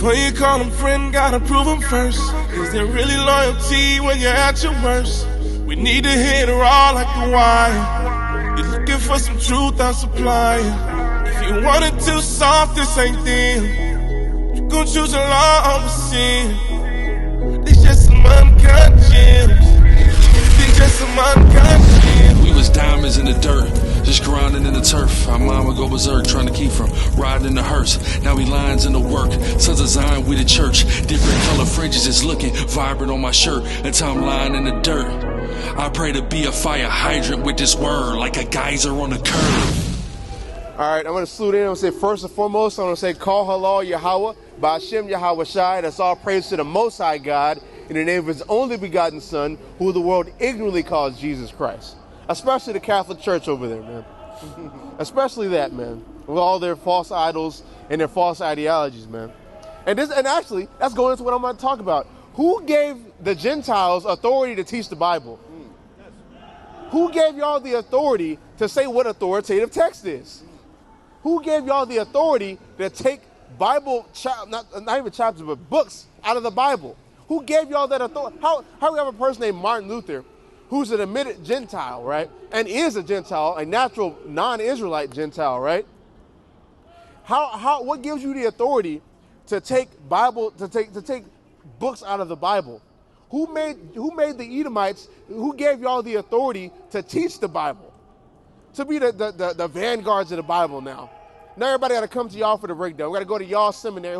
Before you call them friend, gotta prove them first. Is there really loyalty when you're at your worst? We need to hit her all like the wire. You're looking for some truth, I'll supply it. If you want it too soft, this ain't them. You gon' choose a law over sin. They just some uncut gems. They just some uncut gems. We was diamonds in the dirt, just grinding in the turf. Our mama go berserk, trying to keep from riding in the hearse. Now we lines in the work, sons of Zion, we the church. Different color fringes is looking vibrant on my shirt until I'm lying in the dirt. I pray to be a fire hydrant with this word, like a geyser on a curve. All right, I'm going to salute in. I'm going to say first and foremost, I'm going to say, Call Halal Yahweh, Ba'ashem Yahweh Shai. That's all praise to the Most High God, in the name of his only begotten Son, who the world ignorantly calls Jesus Christ. Especially the Catholic Church over there, man. Especially that, man. With all their false idols and their false ideologies, man. And actually, that's going into what I'm going to talk about. Who gave the Gentiles authority to teach the Bible? Who gave y'all the authority to say what authoritative text is? Who gave y'all the authority to take Bible, not even chapters, but books out of the Bible? Who gave y'all that authority? How we have a person named Martin Luther, who's an admitted Gentile, right? And is a Gentile, a natural non-Israelite Gentile, right? What gives you the authority to take books out of the Bible? Who made the Edomites? Who gave y'all the authority to teach the Bible? To be the vanguards of the Bible now. Now everybody got to come to y'all for the breakdown. We got to go to y'all seminary.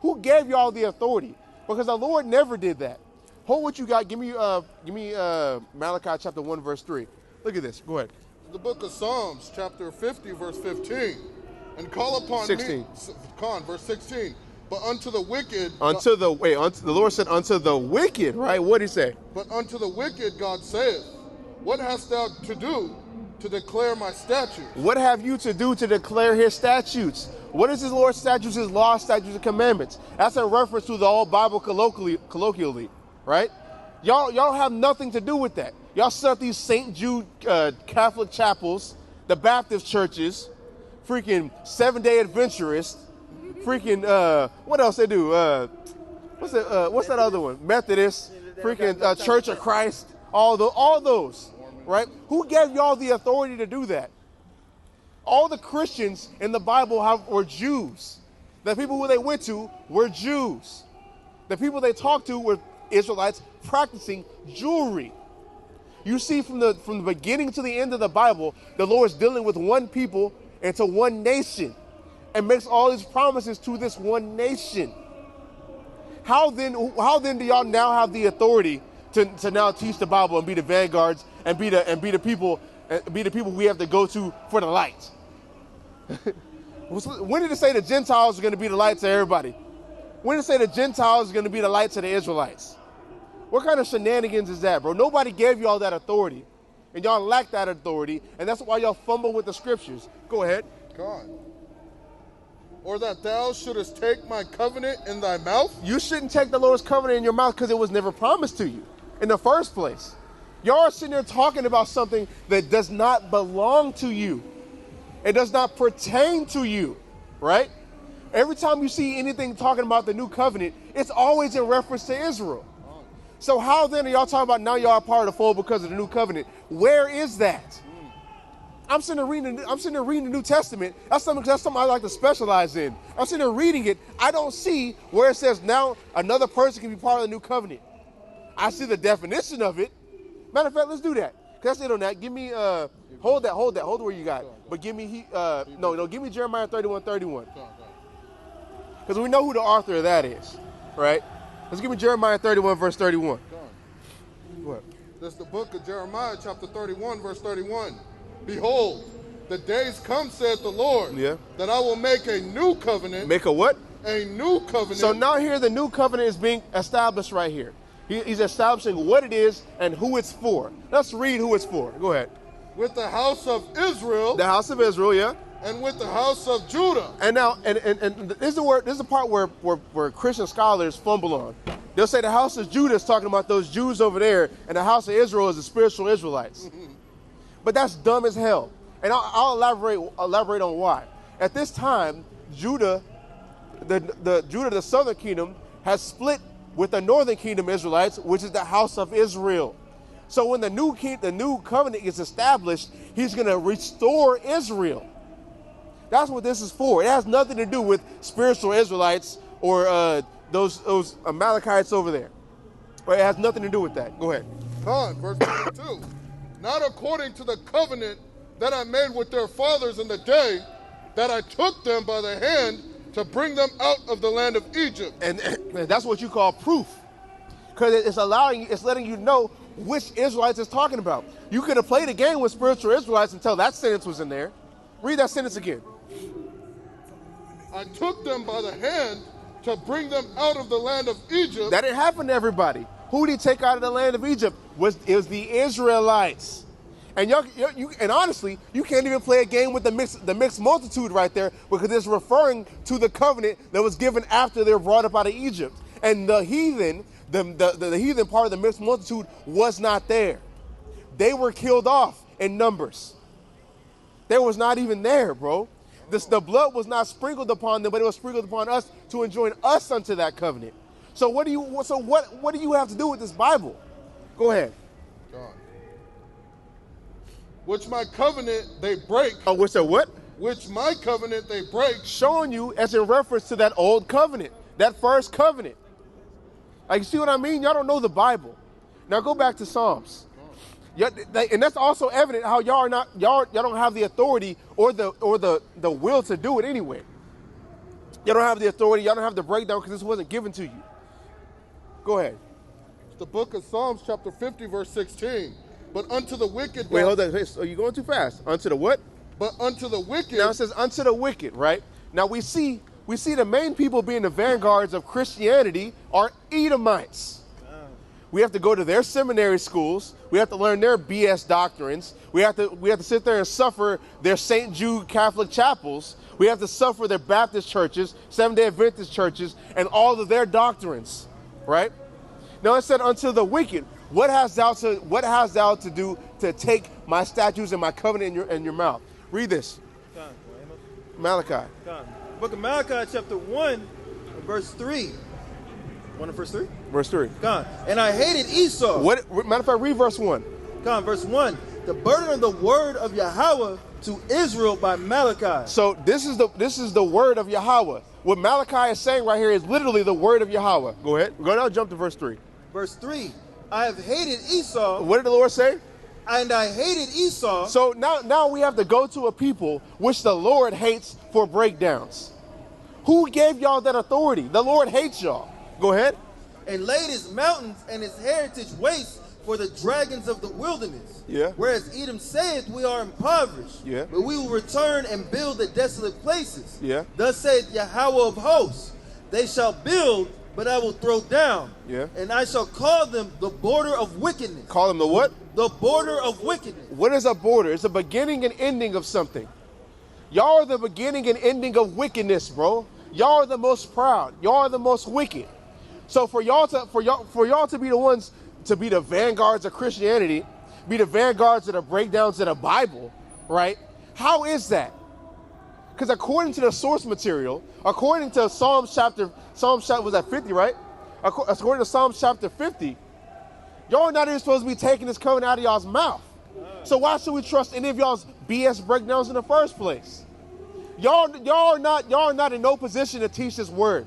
Who gave y'all the authority? Because the Lord never did that. Hold what you got. Give me Malachi chapter 1 verse 3. Look at this. Go ahead. The book of Psalms chapter 50 verse 15. And call upon 16. me. Verse 16. But unto the wicked. The Lord said unto the wicked, right? What did he say? But unto the wicked God saith, what hast thou to do to declare my statutes? What have you to do to declare his statutes? What is his Lord's statutes, his law, statutes, and commandments? That's a reference to the whole Bible colloquially, right? Y'all have nothing to do with that. Y'all set up these St. Jude Catholic chapels, the Baptist churches, freaking Seventh-day Adventurists, freaking what else they do? What's that other one? Methodist, freaking Church of Christ, all those, right? Who gave y'all the authority to do that? All the Christians in the Bible were Jews. The people who they went to were Jews. The people they talked to were Israelites practicing jewelry. You see, from the beginning to the end of the Bible, the Lord's dealing with one people and to one nation, and makes all these promises to this one nation. How then do y'all now have the authority to now teach the Bible and be the vanguards and be the people we have to go to for the light? When did it say the Gentiles are going to be the light to everybody? When did it say the Gentiles are going to be the light to the Israelites? What kind of shenanigans is that, bro? Nobody gave y'all that authority, and y'all lack that authority, and that's why y'all fumble with the scriptures. Go ahead. God. Or that thou shouldest take my covenant in thy mouth? You shouldn't take the Lord's covenant in your mouth because it was never promised to you in the first place. Y'all are sitting there talking about something that does not belong to you. It does not pertain to you, right? Every time you see anything talking about the new covenant, it's always in reference to Israel. So how then are y'all talking about now y'all are part of the fold because of the new covenant? Where is that? I'm sitting there reading the New Testament. That's something I like to specialize in. I'm sitting there reading it. I don't see where it says now another person can be part of the new covenant. I see the definition of it. Matter of fact, let's do that. That's it on that. Give me hold where you got. But give me give me Jeremiah 31:31. Because we know who the author of that is, right? Let's give me Jeremiah 31 verse 31. What? That's the book of Jeremiah chapter 31 verse 31. Behold, the days come, saith the Lord, that I will make a new covenant. Make a what? A new covenant. So now here the new covenant is being established right here. He's establishing what it is and who it's for. Let's read who it's for. Go ahead. With the house of Israel. The house of Israel, yeah. And with the house of Judah. And now, and this is the part where Christian scholars fumble on. They'll say the house of Judah is talking about those Jews over there, and the house of Israel is the spiritual Israelites. But that's dumb as hell. And I'll elaborate on why. At this time, Judah Judah, the southern kingdom, has split with the northern kingdom Israelites, which is the house of Israel. So when the new covenant is established, he's going to restore Israel. That's what this is for. It has nothing to do with spiritual Israelites or those Amalekites over there. It has nothing to do with that. Go ahead. Verse 22. Not according to the covenant that I made with their fathers in the day that I took them by the hand to bring them out of the land of Egypt. And that's what you call proof. Because it's letting you know which Israelites it's talking about. You could have played a game with spiritual Israelites until that sentence was in there. Read that sentence again. I took them by the hand to bring them out of the land of Egypt. That didn't happen to everybody. Who did he take out of the land of Egypt? It was the Israelites. And and honestly, you can't even play a game with the mixed multitude right there, because it's referring to the covenant that was given after they were brought up out of Egypt. And the heathen, the heathen part of the mixed multitude was not there. They were killed off in numbers. They was not even there, bro. The blood was not sprinkled upon them, but it was sprinkled upon us to enjoin us unto that covenant. So what do you have to do with this Bible? Go ahead. God. Which my covenant they break. Oh, which a what? Which my covenant they break. Showing you as in reference to that old covenant, that first covenant. Like, you see what I mean? Y'all don't know the Bible. Now go back to Psalms. And that's also evident how y'all don't have the authority or the will to do it anyway. Y'all don't have the authority. Y'all don't have the breakdown because this wasn't given to you. Go ahead. The book of Psalms, chapter 50, verse 16. But unto the wicked. Wait, hold on. Are you going too fast? Unto the what? But unto the wicked. Now it says unto the wicked, right? Now we see the main people being the vanguards of Christianity are Edomites. We have to go to their seminary schools. We have to learn their BS doctrines. We have to sit there and suffer their St. Jude Catholic chapels. We have to suffer their Baptist churches, Seventh-day Adventist churches, and all of their doctrines, right? Now it said unto the wicked, what hast thou to do to take my statutes and my covenant in your mouth? Read this. Malachi. Book of Malachi, chapter 1, verse 3. Verse 3? Verse 3. God. And I hated Esau. Matter of fact, read verse 1. God, verse 1. The burden of the word of Yahweh to Israel by Malachi. So this is the word of Yahweh. What Malachi is saying right here is literally the word of Yahweh. Go ahead. Go now, jump to verse 3. Verse 3. I have hated Esau. What did the Lord say? And I hated Esau. So now we have to go to a people which the Lord hates for breakdowns. Who gave y'all that authority? The Lord hates y'all. Go ahead. And laid his mountains and his heritage waste for the dragons of the wilderness. Yeah. Whereas Edom saith, we are impoverished. Yeah. But we will return and build the desolate places. Yeah. Thus saith Yahweh of hosts, they shall build, but I will throw down. Yeah. And I shall call them the border of wickedness. Call them the what? The border of wickedness. What is a border? It's the beginning and ending of something. Y'all are the beginning and ending of wickedness, bro. Y'all are the most proud. Y'all are the most wicked. So for y'all to be the ones to be the vanguards of Christianity, be the vanguards of the breakdowns of the Bible, right? How is that? Because according to the source material, according to Psalms chapter was that 50, right? According to Psalms chapter 50, y'all not even supposed to be taking this covenant out of y'all's mouth. So why should we trust any of y'all's BS breakdowns in the first place? Y'all are not in no position to teach this word.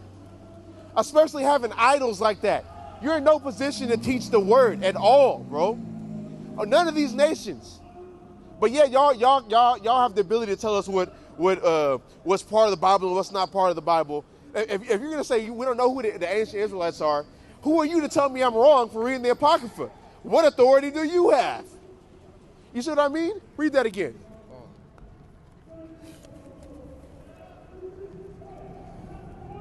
Especially having idols like that. You're in no position to teach the word at all, bro. Or none of these nations. But yeah, y'all have the ability to tell us what's part of the Bible and what's not part of the Bible. If you're gonna say we don't know who the ancient Israelites are, who are you to tell me I'm wrong for reading the Apocrypha? What authority do you have? You see what I mean? Read that again.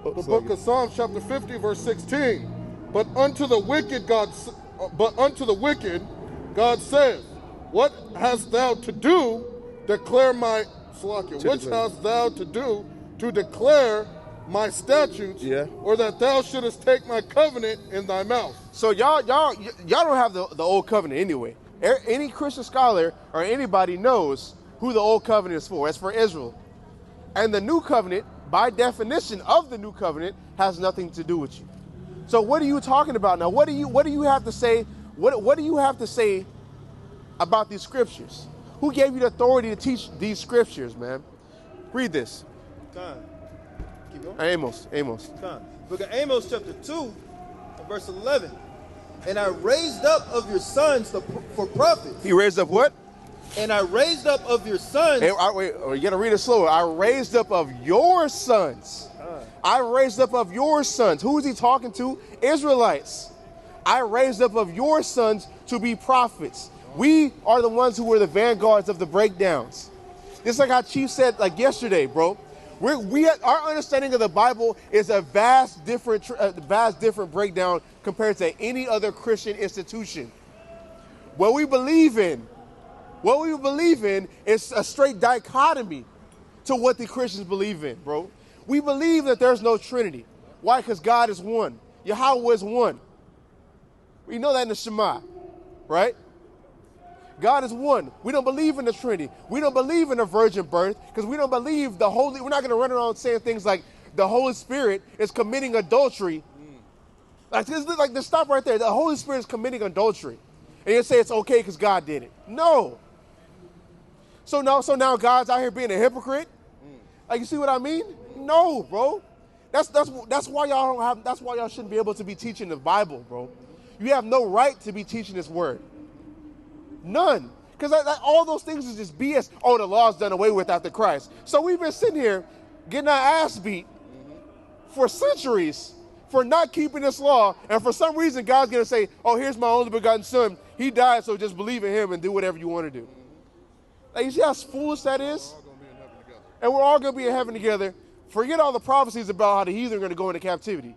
The book of Psalms, chapter 50, verse 16. But unto the wicked God saith, what hast thou to do? Declare my which hast thou to do to declare my statutes, or that thou shouldest take my covenant in thy mouth? So y'all don't have the old covenant anyway. Any Christian scholar or anybody knows who the old covenant is for. It's for Israel. And the new covenant by definition of the new covenant, has nothing to do with you. So what are you talking about now? What do you have to say? What do you have to say about these scriptures? Who gave you the authority to teach these scriptures, man? Read this. Keep going. Amos. Book of Amos chapter 2, verse 11. And I raised up of your sons for prophets. He raised up what? And I raised up of your sons. Hey, wait, you gotta read it slower. I raised up of your sons. I raised up of your sons. Who is he talking to? Israelites. I raised up of your sons to be prophets. We are the ones who were the vanguards of the breakdowns. Just like how Chief said like yesterday, bro. Our understanding of the Bible is a vast different breakdown compared to any other Christian institution. What we believe in is a straight dichotomy to what the Christians believe in, bro. We believe that there's no Trinity. Why? Because God is one. Yahweh is one. We know that in the Shema, right? God is one. We don't believe in the Trinity. We don't believe in the virgin birth because we don't believe we're not going to run around saying things like the Holy Spirit is committing adultery. Like just stop right there. The Holy Spirit is committing adultery. And you say it's okay because God did it. No. So now God's out here being a hypocrite? Like, you see what I mean? No, bro. That's why y'all shouldn't be able to be teaching the Bible, bro. You have no right to be teaching this word. None. Because all those things is just BS. Oh, the law's done away with after Christ. So we've been sitting here getting our ass beat for centuries for not keeping this law. And for some reason, God's going to say, oh, here's my only begotten son. He died, so just believe in him and do whatever you want to do. Like, you see how foolish that is? And we're all going to be in heaven together. Forget all the prophecies about how the heathen are going to go into captivity.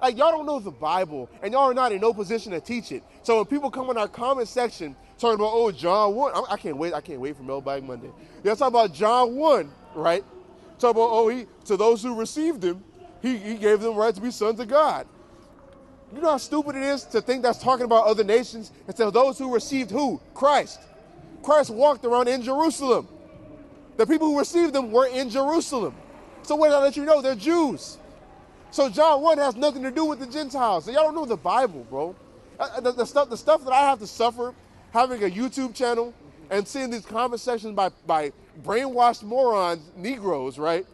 Like, y'all don't know the Bible, and y'all are not in no position to teach it. So when people come in our comment section talking about, oh, John 1, I can't wait for Mailbag Monday. They're talking about John 1, right? Talking about, oh, to those who received him, he gave them right to be sons of God. You know how stupid it is to think that's talking about other nations? And to those who received who? Christ. Christ walked around in Jerusalem. The people who received them were in Jerusalem. So what did I let you know? They're Jews. So John 1 has nothing to do with the Gentiles. So y'all don't know the Bible, bro. The stuff that I have to suffer having a YouTube channel and seeing these comment sections by brainwashed morons, Negroes, right?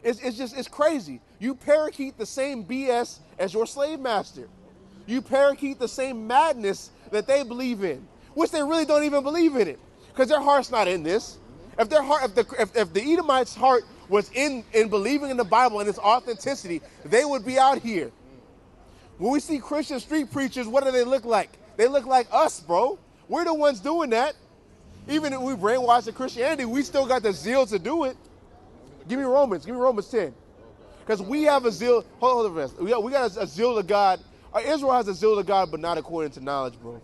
It's crazy. You parakeet the same BS as your slave master. You parakeet the same madness that they believe in, which they really don't even believe in it, because their heart's not in this. If the Edomites' heart was in believing in the Bible and its authenticity, they would be out here. When we see Christian street preachers, what do they look like? They look like us, bro. We're the ones doing that. Even if we brainwashed in Christianity, we still got the zeal to do it. Give me Romans 10. Because we have a zeal. Hold on, rest. We got a zeal to God. Israel has a zeal to God, but not according to knowledge, bro.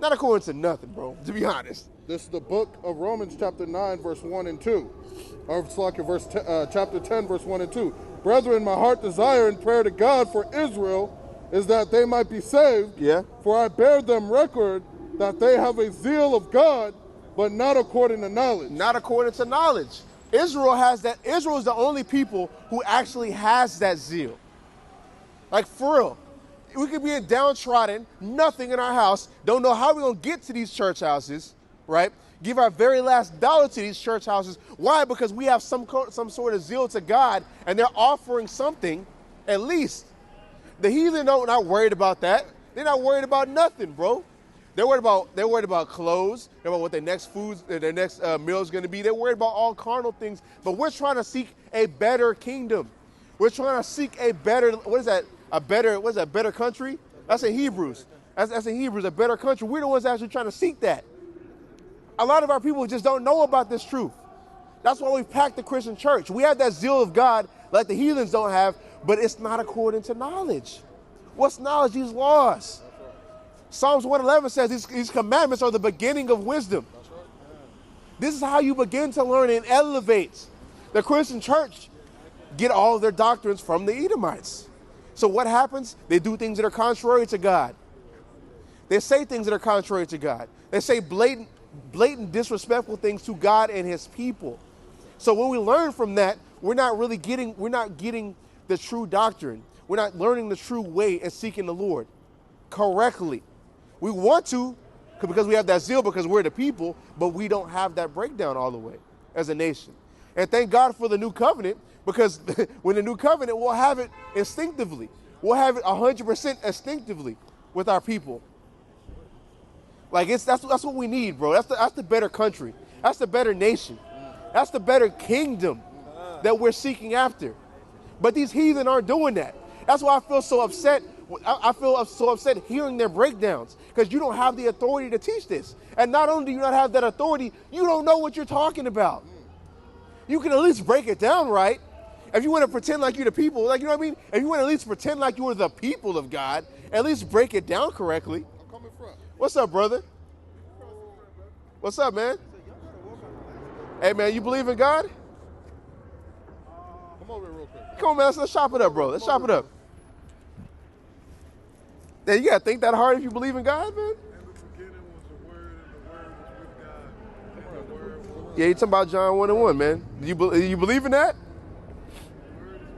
Not according to nothing, bro, to be honest. This is the book of Romans chapter 9, verse 1 and 2. Or it's like chapter 10, verse 1 and 2. Brethren, my heart desire and prayer to God for Israel is that they might be saved. Yeah. For I bear them record that they have a zeal of God, but not according to knowledge. Not according to knowledge. Israel has that. Israel is the only people who actually has that zeal. Like, for real. We could be downtrodden, nothing in our house, don't know how we're going to get to these church houses, right? Give our very last dollar to these church houses. Why? Because we have some sort of zeal to God, and they're offering something, at least. The heathen not worried about that. They're not worried about nothing, bro. They're worried about clothes. They're about what their next meal is going to be. They're worried about all carnal things. But we're trying to seek a better kingdom. We're trying to seek a better. What is that? Better country? That's in Hebrews. That's in Hebrews. A better country. We're the ones actually trying to seek that. A lot of our people just don't know about this truth. That's why we packed the Christian church. We have that zeal of God like the heathens don't have, but it's not according to knowledge. What's knowledge? These laws. Psalms 111 says these commandments are the beginning of wisdom. This is how you begin to learn and elevate. The Christian church get all of their doctrines from the Edomites. So what happens? They do things that are contrary to God. They say things that are contrary to God. They say blatant disrespectful things to God and his people. So when we learn from that, we're not getting the true doctrine. We're not learning the true way and seeking the Lord correctly. We want to because we have that zeal because we're the people, but we don't have that breakdown all the way as a nation. And thank God for the new covenant, because when the new covenant, we'll have it instinctively. We'll have it 100% instinctively with our people. Like that's what we need, bro. That's the better country. That's the better nation. That's the better kingdom that we're seeking after. But these heathen aren't doing that. That's why I feel so upset. I feel so upset hearing their breakdowns, because you don't have the authority to teach this. And not only do you not have that authority, you don't know what you're talking about. You can at least break it down right. If you want to pretend like you're the people, like, you know what I mean? If you want to at least pretend like you were the people of God, at least break it down correctly. I'm coming from. What's up, brother? What's up, man? Hey, man, you believe in God? Come over here real quick. Come on, man, let's chop it up, bro. Let's chop it up. Yeah, you gotta think that hard if you believe in God, man. In the beginning was the Word, and the Word was with God. And the Word was Yeah, you talking about John 1:1, man. Do you believe in that? the Word is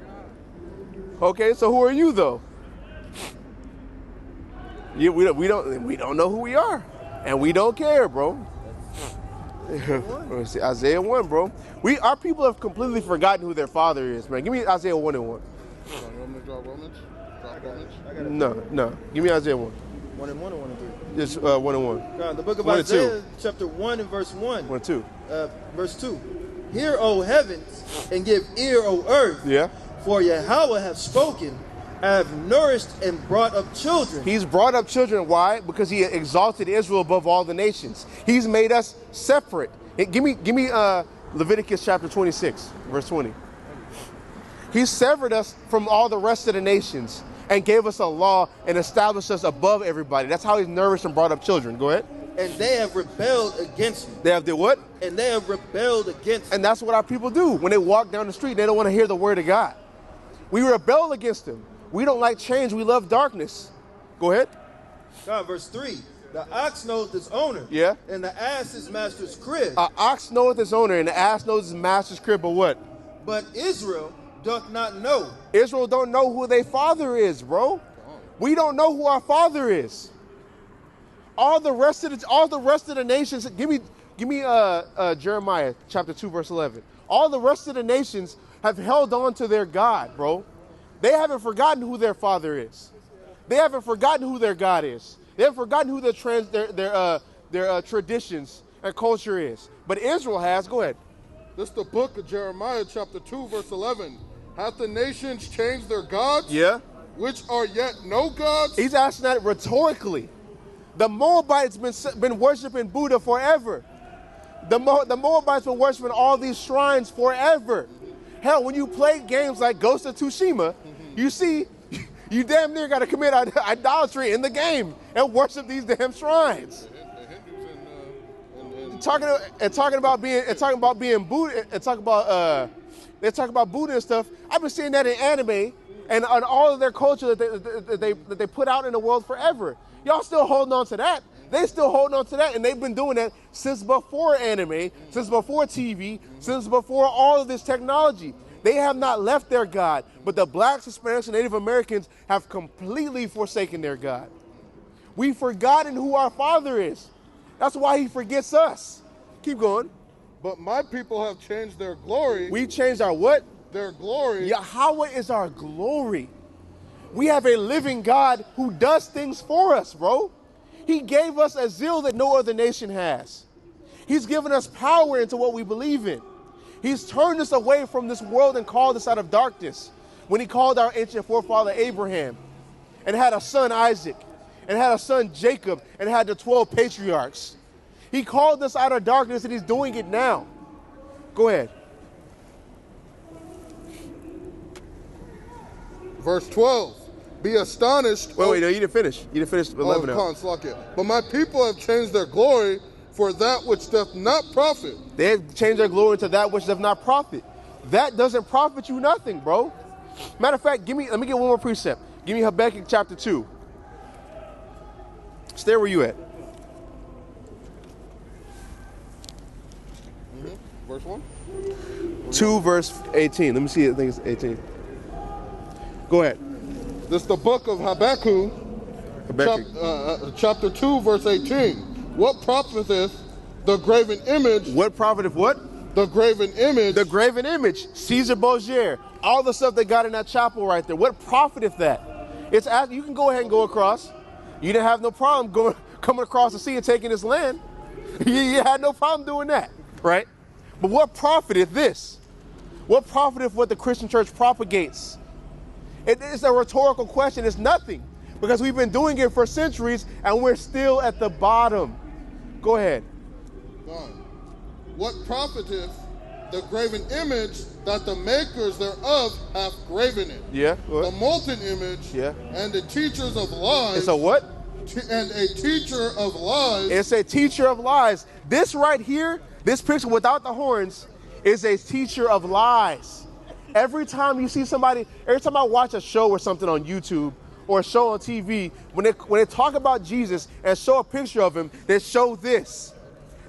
God. Okay, so who are you though? Yeah, we don't know who we are, and we don't care, bro. Let's see, Isaiah 1, bro. Our people have completely forgotten who their father is, man. Give me Isaiah 1:1. You want me to drop Romans? Drop Romans? No. Give me Isaiah 1. 1:1 or 1:3? Just 1:1. God, the book of 1 and 2. Isaiah, chapter 1 and verse 1. 1 and 2. Verse 2. Hear, O heavens, and give ear, O earth. Yeah. For Yahweh hath spoken, I have nourished and brought up children. He's brought up children. Why? Because he exalted Israel above all the nations. He's made us separate. Give me Leviticus chapter 26, verse 20. He severed us from all the rest of the nations and gave us a law and established us above everybody. That's how he's nourished and brought up children. Go ahead. And they have rebelled against me. They have the what? And they have rebelled against me. And that's what our people do. When they walk down the street, they don't want to hear the word of God. We rebel against him. We don't like change. We love darkness. Go ahead. God, verse 3. The ox knows its owner. Yeah. And the ass his master's crib. An ox knoweth his owner, and the ass knows his master's crib, but what? But Israel doth not know. Israel don't know who their father is, bro. We don't know who our father is. All the rest of the nations. Give me Jeremiah chapter 2, verse 11. All the rest of the nations have held on to their God, bro. They haven't forgotten who their father is. They haven't forgotten who their God is. They haven't forgotten who their traditions and culture is. But Israel has. Go ahead. This is the book of Jeremiah, chapter 2, verse 11. Hath the nations changed their gods? Yeah. Which are yet no gods? He's asking that rhetorically. The Moabites been worshiping Buddha forever. The Moabites been worshiping all these shrines forever. Hell, when you play games like Ghost of Tsushima, you see, you damn near got to commit idolatry in the game and worship these damn shrines. Talking about being Buddha, and talking about they talk about Buddha and stuff. I've been seeing that in anime and on all of their culture that they put out in the world forever. Y'all still holding on to that. They still holding on to that, and they've been doing that since before anime, since before TV, since before all of this technology. They have not left their God, but the blacks, Hispanics, and Native Americans have completely forsaken their God. We've forgotten who our Father is. That's why he forgets us. Keep going. But my people have changed their glory. We changed our what? Their glory. Yahweh is our glory. We have a living God who does things for us, bro. He gave us a zeal that no other nation has. He's given us power into what we believe in. He's turned us away from this world and called us out of darkness. When he called our ancient forefather Abraham and had a son Isaac and had a son Jacob and had the 12 patriarchs. He called us out of darkness and he's doing it now. Go ahead. Verse 12. Be astonished. Wait, no, you didn't finish. You didn't finish 11 now. But my people have changed their glory for that which doth not profit. They have changed their glory to that which doth not profit. That doesn't profit you nothing, bro. Matter of fact, let me get one more precept. Give me Habakkuk chapter 2. Stay where you at. Verse 1? 2 verse 18. Let me see. I think it's 18. Go ahead. This is the book of Habakkuk, chapter 2, verse 18. What profiteth the graven image? What profiteth what? The graven image. The graven image. Caesar Borgia. All the stuff they got in that chapel right there. What profiteth that? It's you can go ahead and go across. You didn't have no problem coming across the sea and taking this land. You had no problem doing that, right? But what profiteth this? What profiteth what the Christian church propagates? It is a rhetorical question. It's nothing, because we've been doing it for centuries and we're still at the bottom. Go ahead. What profiteth the graven image that the makers thereof have graven it? Yeah. The molten image. Yeah. And the teachers of lies. It's a what? And a teacher of lies. It's a teacher of lies. This right here, this picture without the horns, is a teacher of lies. Every time you see somebody, every time I watch a show or something on YouTube or a show on TV, when they talk about Jesus and show a picture of him, they show this.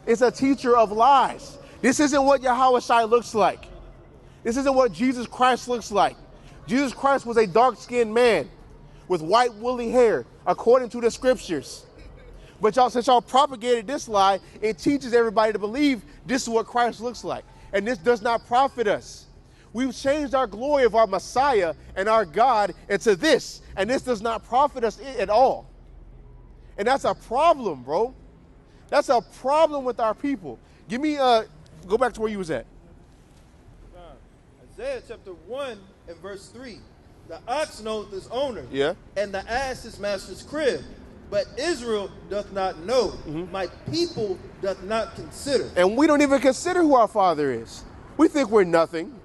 It's a teacher of lies. This isn't what Yahushua looks like. This isn't what Jesus Christ looks like. Jesus Christ was a dark-skinned man with white woolly hair, according to the scriptures. But since y'all propagated this lie, it teaches everybody to believe this is what Christ looks like. And this does not profit us. We've changed our glory of our Messiah and our God into this, and this does not profit us at all. And that's a problem, bro. That's a problem with our people. Give me, go back to where you was at. Isaiah chapter 1 and verse 3. The ox knoweth his owner, yeah, and the ass his master's crib. But Israel doth not know. My people doth not consider. And we don't even consider who our Father is. We think we're nothing.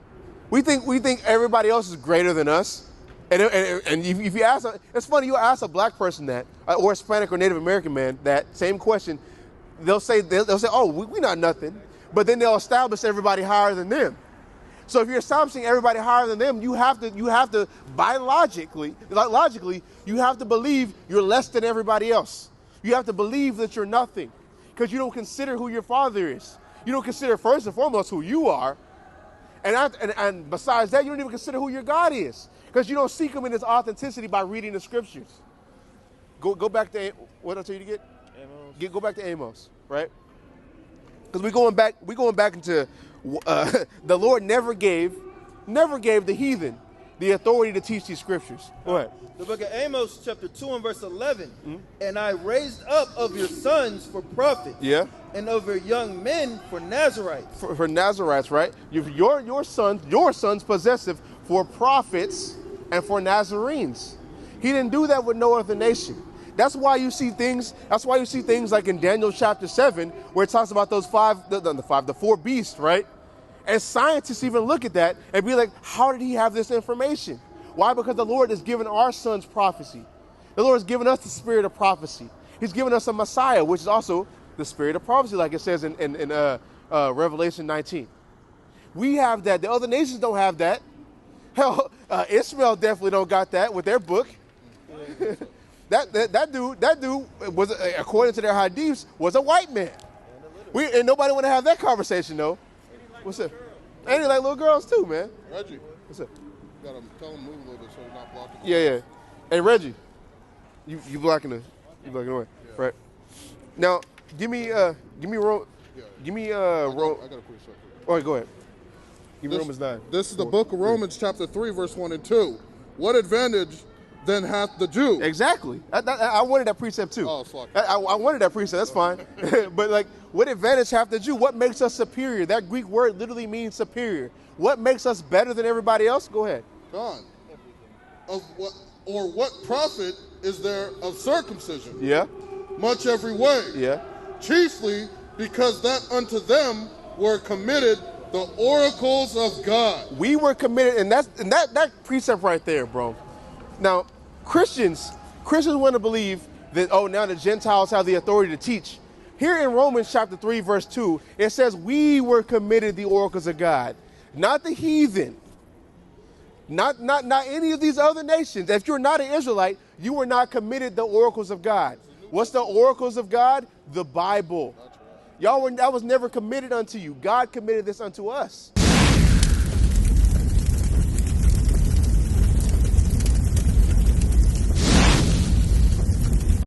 We think everybody else is greater than us. And if you ask, it's funny, you ask a black person that, or Hispanic or Native American man that same question, they'll say, oh, we're not nothing. But then they'll establish everybody higher than them. So if you're establishing everybody higher than them, you have to logically, you have to believe you're less than everybody else. You have to believe that you're nothing, because you don't consider who your Father is. You don't consider first and foremost who you are. And besides that, you don't even consider who your God is, because you don't seek him in his authenticity by reading the scriptures. Go back to, what did I tell you to get? Amos. Go back to Amos, right? Because we're going back into the Lord never gave the heathen the authority to teach these scriptures. Go ahead. The book of Amos, chapter 2 and verse 11. And I raised up of your sons for prophets. Yeah. And of your young men for Nazarites. For Nazarites, right? Your sons possessive for prophets and for Nazarenes. He didn't do that with no other nation. That's why you see things like in Daniel chapter 7, where it talks about those the four beasts, right? And scientists even look at that and be like, how did he have this information? Why? Because the Lord has given our sons prophecy. The Lord has given us the spirit of prophecy. He's given us a Messiah, which is also the spirit of prophecy, like it says in Revelation 19. We have that. The other nations don't have that. Hell, Ishmael definitely don't got that with their book. That dude was, according to their hadiths, was a white man. And nobody want to have that conversation though. What's up? And he like little girls too, man. Reggie. What's up? You gotta tell him move a little bit so he's not blocking. Yeah. Hey Reggie, you blocking the way, yeah. Right? Now give me Rome. I got a precept. All right, go ahead. Give me Romans 9. This is the book of Romans, chapter 3, verse 1 and 2. What advantage then hath the Jew? Exactly. I wanted that precept too. Oh, fuck. I wanted that precept. That's fine. But like, what advantage hath the Jew? What makes us superior? That Greek word literally means superior. What makes us better than everybody else? Go ahead. God. What profit is there of circumcision? Yeah. Much every way. Yeah. Chiefly because that unto them were committed the oracles of God. We were committed, and that precept right there, bro. Now, Christians want to believe that, now the Gentiles have the authority to teach. Here in Romans chapter 3, verse 2, it says we were committed the oracles of God, not the heathen, not any of these other nations. If you're not an Israelite, you were not committed the oracles of God. What's the oracles of God? The Bible. That was never committed unto you. God committed this unto us.